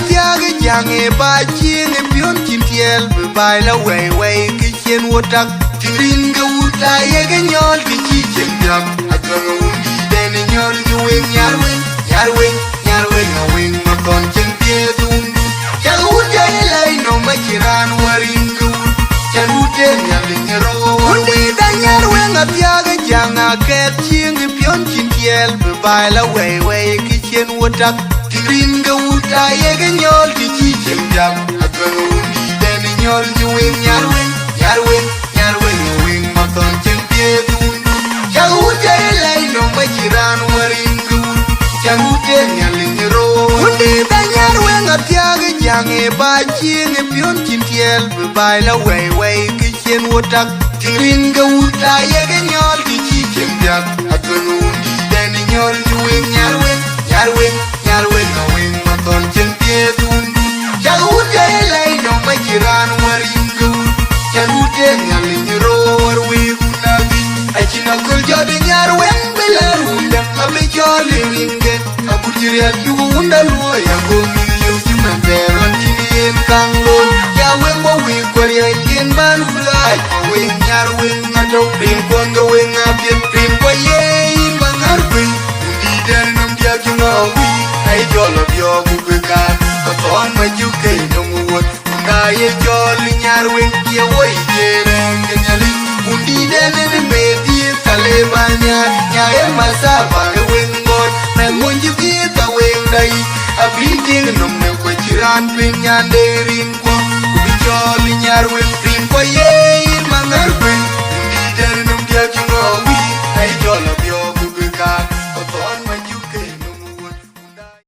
tia cái giang e ba chiên e pion chin tiel be bai la way way cái chen wotak tirin ga uta ye ga nyol ki chi chen yak atang undi den nyol ju wing yar wing no wing ma kon chen tie dun ya uta lai no ma kiran warin gu ya uta nyal ni ro undi den yar wing tia ga giang a ke chiên e pion chin tiel be bai la way way ki chen wotak tirin ga uta ye ga nyol ki chi chen yak atang undi den nyol ju wing yar wing no wing ma kon chen tie dun ya uta lai no ma kiran warin gu ya uta nyal ni ro undi den yar wing tia ga giang e ba chiên e pion chin tiel be bai la way way ki chen wotak tirin ga uta ye ga nyol ki chi chen yak atang undi den nyol ju wing yar wing no wing ma kon chen tie dun ya uta lai no ma kiran warin gu ya uta nyal ni ro war wi unabi achina kul jode nyar wing belar unda abli jole ringe abujiri adu unda lo ya go mi yu chima teron chin kang lon ya wing bo wi kwar ya yin ban ulai wing nyar wing ato rin kon ga wing apien rin kwa ye bangar wing undi den nam dia kinga wi ai jolo bio bu bekan ka ton ma ju ke no wot unda ye jol nyar wing ye wo ye ren nyali undi den ne me di kale banya ya e masaba wing gon me munji bi ta wing dai abiting nom ne ko chiran pin nyande rin ko bi jol nyar wing rin ko ye